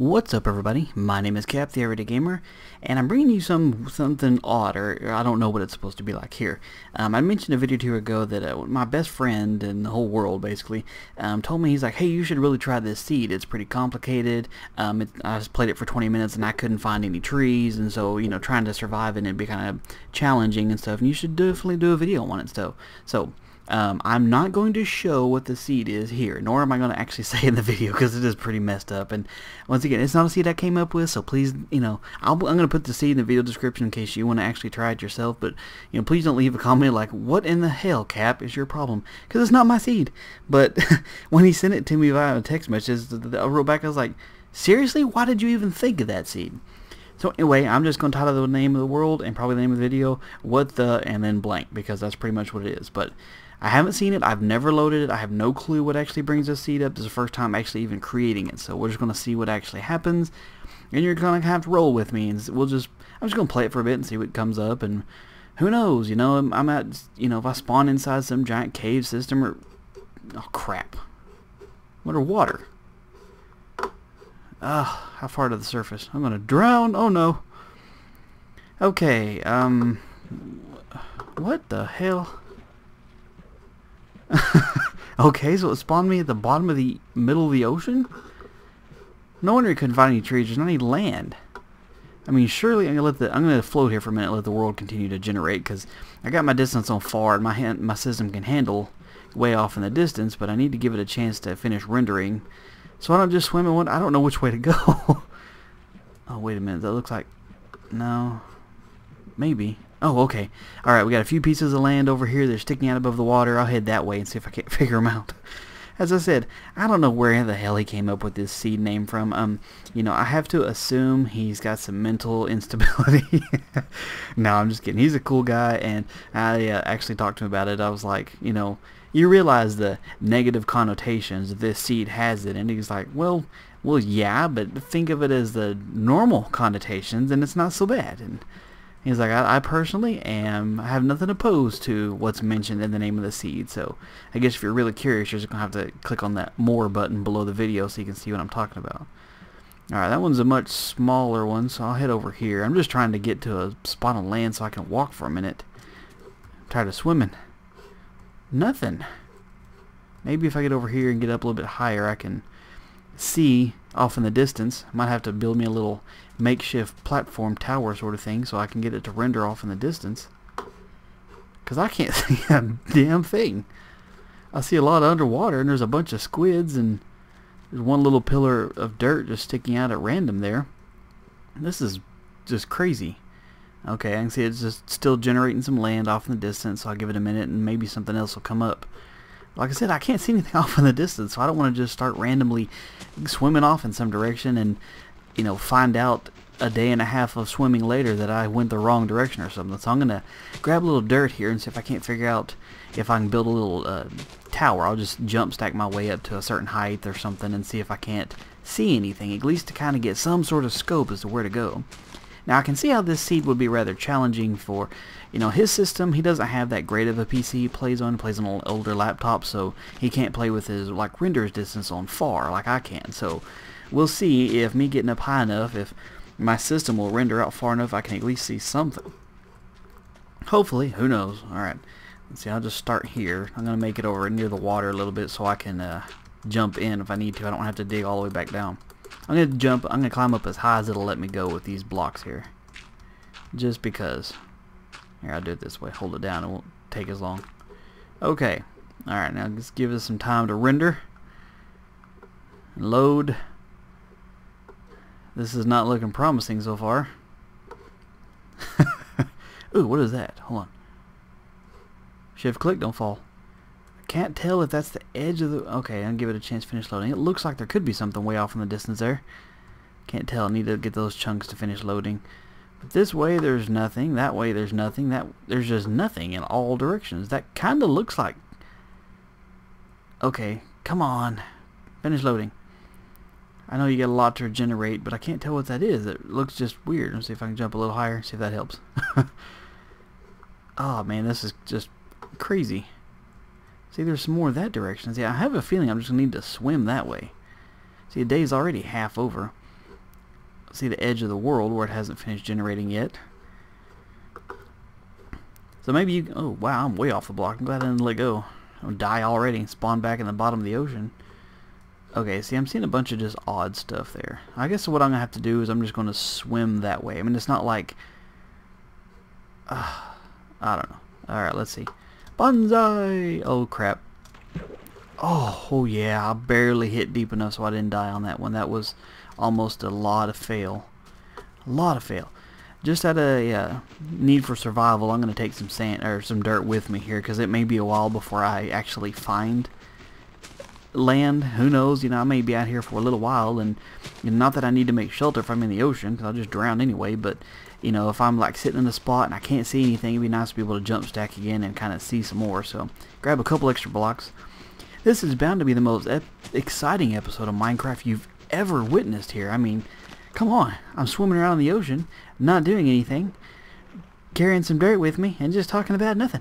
What's up, everybody? My name is Cap, the Everyday Gamer, and I'm bringing you something odd, or I don't know what it's supposed to be like here. I mentioned a video or two ago that my best friend in the whole world, basically, told me, he's like, hey, you should really try this seed. It's pretty complicated. I just played it for 20 minutes, and I couldn't find any trees, and so, you know, trying to survive in it'd be kind of challenging and stuff, and you should definitely do a video on it. So I'm not going to show what the seed is here, nor am I going to actually say in the video, because it is pretty messed up. And once again, it's not a seed I came up with, so please, you know, I'm going to put the seed in the video description in case you want to actually try it yourself. But, you know, please don't leave a comment like, what in the hell, Cap, is your problem? Because it's not my seed. But when he sent it to me via a text message, I wrote back, I was like, seriously? Why did you even think of that seed? So anyway, I'm just going to title the name of the world and probably the name of the video, what the, and then blank, because that's pretty much what it is. But I haven't seen it, I've never loaded it, I have no clue what actually brings this seed up. This is the first time actually even creating it, so we're just going to see what actually happens, and you're going to have to roll with me, and I'm just going to play it for a bit and see what comes up, and who knows, you know, I'm at, you know, if I spawn inside some giant cave system, or, oh crap, water. How far to the surface? I'm going to drown, oh no. Okay, what the hell? Okay, so it spawned me at the bottom of the middle of the ocean? No wonder you couldn't find any trees. There's not any land. I mean, surely I'm gonna float here for a minute and let the world continue to generate, because I got my distance on far and my system can handle way off in the distance, but I need to give it a chance to finish rendering. So I don't just swim in one. I don't know which way to go. Oh, wait a minute. That looks like, no, maybe. Oh, okay. Alright, we got a few pieces of land over here. They're sticking out above the water. I'll head that way and see if I can't figure them out. As I said, I don't know where the hell he came up with this seed name from. You know, I have to assume he's got some mental instability. No, I'm just kidding. He's a cool guy, and I actually talked to him about it. I was like, you know, you realize the negative connotations this seed has it, and he's like, well, yeah, but think of it as the normal connotations, and it's not so bad. And he's like, I personally have nothing opposed to what's mentioned in the name of the seed. So I guess if you're really curious, you're just going to have to click on that more button below the video so you can see what I'm talking about. Alright, that one's a much smaller one, so I'll head over here. I'm just trying to get to a spot on land so I can walk for a minute. I'm tired of swimming. Nothing. Maybe if I get over here and get up a little bit higher, I can see off in the distance. I might have to build me a little makeshift platform tower sort of thing so I can get it to render off in the distance, because I can't see a damn thing. I see a lot of underwater, and there's a bunch of squids, and there's one little pillar of dirt just sticking out at random there. This is just crazy. Okay, I can see it's just still generating some land off in the distance, so I'll give it a minute and maybe something else will come up. Like I said, I can't see anything off in the distance, so I don't want to just start randomly swimming off in some direction and, you know, find out a day and a half of swimming later that I went the wrong direction or something. So I'm going to grab a little dirt here and see if I can't figure out if I can build a little tower. I'll just jump stack my way up to a certain height or something and see if I can't see anything, at least to kind of get some sort of scope as to where to go. Now I can see how this seed would be rather challenging for, you know, his system. He doesn't have that great of a PC he plays on an older laptop, so he can't play with his, like, render's distance on far like I can. So we'll see if me getting up high enough, if my system will render out far enough I can at least see something. Hopefully, who knows. Alright, let's see, I'll just start here. I'm going to make it over near the water a little bit so I can jump in if I need to. I don't have to dig all the way back down. I'm going to climb up as high as it'll let me go with these blocks here. Just because. Here, I'll do it this way. Hold it down. It won't take as long. Okay. Alright, now just give us some time to render. Load. This is not looking promising so far. Ooh, what is that? Hold on. Shift click, don't fall. I can't tell if that's the edge of the... Okay, I'll give it a chance to finish loading. It looks like there could be something way off in the distance there. Can't tell. I need to get those chunks to finish loading. But this way there's nothing. That way there's nothing. There's just nothing in all directions. That kind of looks like... Okay, come on. Finish loading. I know you get a lot to regenerate, but I can't tell what that is. It looks just weird. Let's see if I can jump a little higher, see if that helps. Oh man, this is just crazy. See, there's some more that direction. See, I have a feeling I'm just going to need to swim that way. See, the day's already half over. see the edge of the world where it hasn't finished generating yet. So maybe you... Oh, wow, I'm way off the block. I'm glad I didn't let go. I'll die already and spawn back in the bottom of the ocean. Okay, see, I'm seeing a bunch of just odd stuff there. I guess what I'm going to have to do is I'm just going to swim that way. I mean, it's not like... I don't know. Alright, let's see. Bonsai! Oh, crap. Oh, yeah, I barely hit deep enough so I didn't die on that one. That was almost a lot of fail. A lot of fail. Just out of need for survival, I'm going to take some sand or some dirt with me here, because it may be a while before I actually find land. Who knows? You know, I may be out here for a little while, and not that I need to make shelter if I'm in the ocean, because I'll just drown anyway. But you know, if I'm like sitting in a spot and I can't see anything, it'd be nice to be able to jump stack again and kind of see some more. So grab a couple extra blocks. This is bound to be the most exciting episode of Minecraft you've ever witnessed here. I mean, come on, I'm swimming around in the ocean, not doing anything, carrying some dirt with me, and just talking about nothing.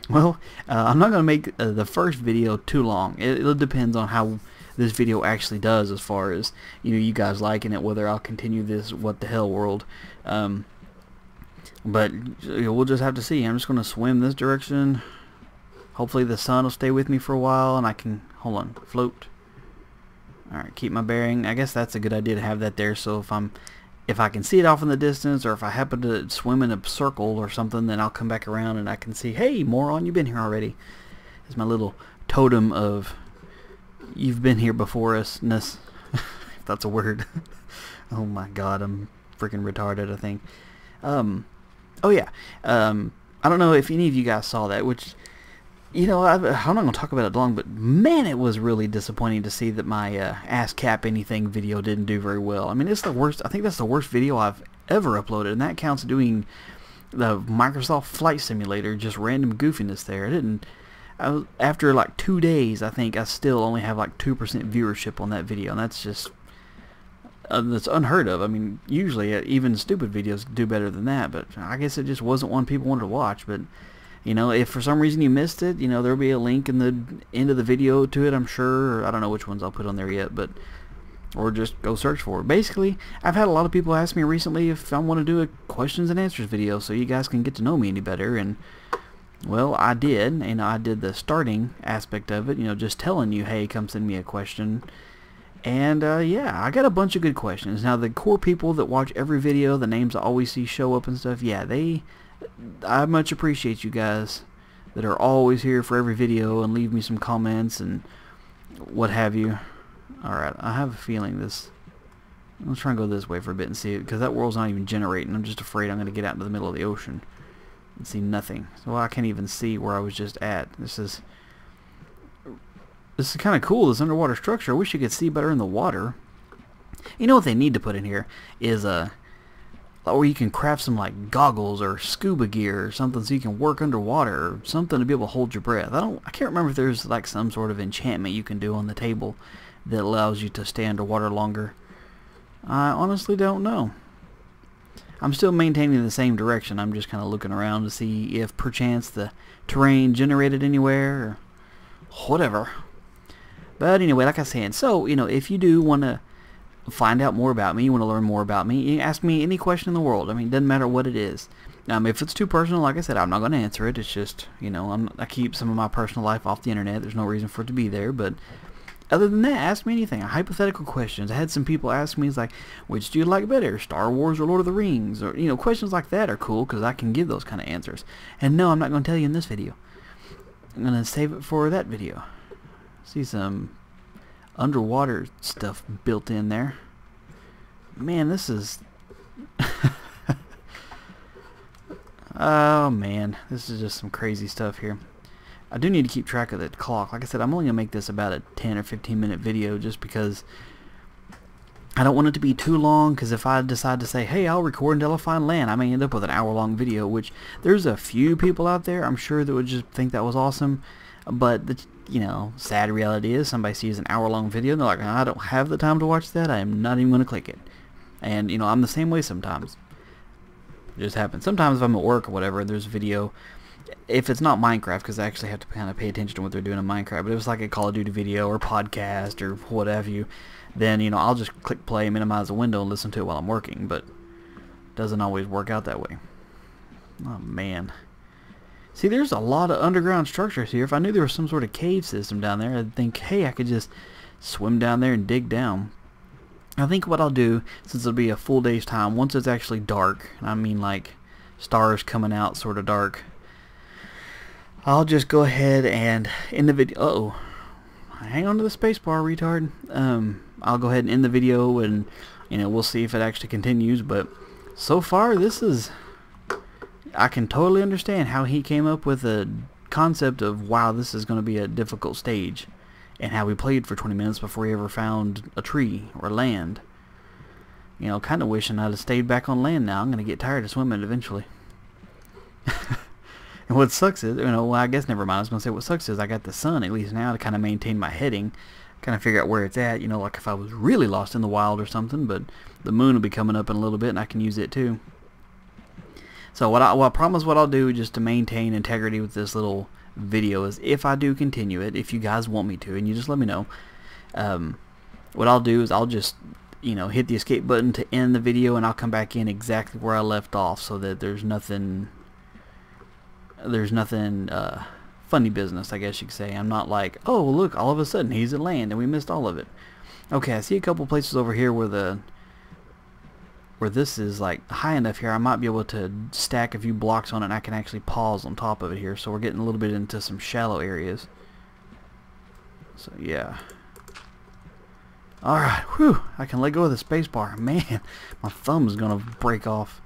Well, I'm not going to make the first video too long. It depends on how this video actually does, as far as, you know, you guys liking it, whether I'll continue this what the hell world. But you know, we'll just have to see. I'm just going to swim this direction. Hopefully the sun will stay with me for a while, and I can, hold on, float. Alright, keep my bearing. I guess that's a good idea to have that there, so if I can see it off in the distance, or if I happen to swim in a circle or something, then I'll come back around and I can see, hey, moron, you've been here already. It's my little totem of you've been here before us-ness, if that's a word. Oh my god, I'm freaking retarded, I think. Oh yeah, I don't know if any of you guys saw that, which, you know, I'm not going to talk about it long, but man, it was really disappointing to see that my Ask Cap Anything video didn't do very well. I mean, it's the worst. I think that's the worst video I've ever uploaded, and that counts doing the Microsoft Flight Simulator, just random goofiness there. After like 2 days, I think I still only have like 2% viewership on that video, and that's just that's unheard of. I mean, usually even stupid videos do better than that, but I guess it just wasn't one people wanted to watch. But you know, if for some reason you missed it, you know, there'll be a link in the end of the video to it, I'm sure. I don't know which ones I'll put on there yet, but or just go search for it. Basically, I've had a lot of people ask me recently if I want to do a questions and answers video so you guys can get to know me any better, and well, I did. You know, I did the starting aspect of it, you know, just telling you, hey, come send me a question. And yeah, I got a bunch of good questions. Now, the core people that watch every video, the names I always see show up and stuff, yeah, I much appreciate you guys that are always here for every video and leave me some comments and what have you. Alright, I have a feeling I'm try and go this way for a bit and see it, because that world's not even generating. I'm just afraid I'm going to get out into the middle of the ocean and see nothing. So I can't even see where I was just at. This is kind of cool, this underwater structure. I wish you could see better in the water. You know what they need to put in here is or you can craft some like goggles or scuba gear or something so you can work underwater, or something to be able to hold your breath. I can't remember if there's like some sort of enchantment you can do on the table that allows you to stay underwater longer. I honestly don't know. I'm still maintaining the same direction. I'm just kind of looking around to see if perchance the terrain generated anywhere or whatever. But anyway, like I was saying, so you know, if you do want to find out more about me, you want to learn more about me, you ask me any question in the world. I mean, it doesn't matter what it is. If it's too personal, like I said, I'm not going to answer it. It's just, you know, I keep some of my personal life off the internet. There's no reason for it to be there. But other than that, ask me anything. Hypothetical questions. I had some people ask me, it's like, which do you like better, Star Wars or Lord of the Rings? Or, you know, questions like that are cool because I can give those kind of answers. And no, I'm not going to tell you in this video. I'm going to save it for that video. See some underwater stuff built in there. Man, this is oh man, this is just some crazy stuff here. I do need to keep track of the clock. Like I said, I'm only gonna make this about a 10 or 15 minute video just because I don't want it to be too long, because if I decide to say, hey, I'll record until I find land, I may end up with an hour-long video, which there's a few people out there, I'm sure, that would just think that was awesome. But the, you know, sad reality is somebody sees an hour-long video and they're like, I don't have the time to watch that. I am not even going to click it. And, you know, I'm the same way sometimes. It just happens. Sometimes if I'm at work or whatever and there's a video if it's not Minecraft, because I actually have to kind of pay attention to what they're doing in Minecraft, but if it's like a Call of Duty video or podcast or whatever, then, you know, I'll just click play, minimize the window, and listen to it while I'm working, but it doesn't always work out that way. Oh, man. See, there's a lot of underground structures here. If I knew there was some sort of cave system down there, I'd think, hey, I could just swim down there and dig down. I think what I'll do, since it'll be a full day's time, once it's actually dark, and I mean like stars coming out sort of dark, I'll just go ahead and end the video. Uh-oh. Hang on to the spacebar, retard. I'll go ahead and end the video, and, you know, we'll see if it actually continues, but so far this is... I can totally understand how he came up with the concept of, wow, this is going to be a difficult stage, and how we played for 20 minutes before he ever found a tree or land. You know, kind of wishing I'd have stayed back on land now. I'm going to get tired of swimming eventually. And what sucks is, you know, well, I guess never mind. I was going to say what sucks is I got the sun at least now to kind of maintain my heading, kind of figure out where it's at, you know, like if I was really lost in the wild or something, but the moon will be coming up in a little bit and I can use it too. So what I promise what I'll do just to maintain integrity with this little video is, if I do continue it, if you guys want me to, and you just let me know, what I'll do is I'll just, you know, hit the escape button to end the video, and I'll come back in exactly where I left off, so that there's nothing funny business, I guess you could say. I'm not like, oh look, all of a sudden he's at land and we missed all of it. Okay, I see a couple places over here where this is like high enough here I might be able to stack a few blocks on it and I can actually pause on top of it here, so we're getting a little bit into some shallow areas. So yeah. Alright, whew, I can let go of the spacebar. Man, my thumb is gonna break off.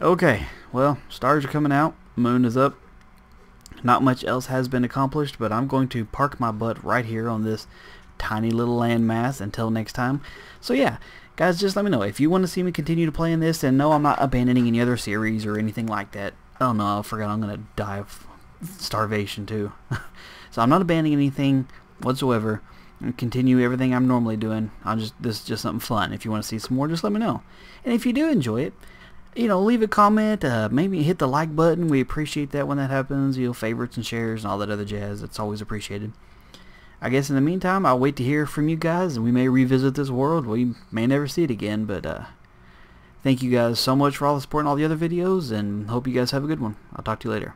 Okay, well, stars are coming out, moon is up. Not much else has been accomplished, but I'm going to park my butt right here on this tiny little landmass until next time. So yeah, guys, just let me know if you want to see me continue to play in this, and no, I'm not abandoning any other series or anything like that. Oh no, I forgot I'm going to die of starvation too. So I'm not abandoning anything whatsoever. And continue everything I'm normally doing. This is just something fun. If you want to see some more, just let me know. And if you do enjoy it, you know, leave a comment, maybe hit the like button. We appreciate that when that happens. You know, favorites and shares and all that other jazz. It's always appreciated. I guess in the meantime, I'll wait to hear from you guys, and we may revisit this world. We may never see it again, but thank you guys so much for all the support and all the other videos, and hope you guys have a good one. I'll talk to you later.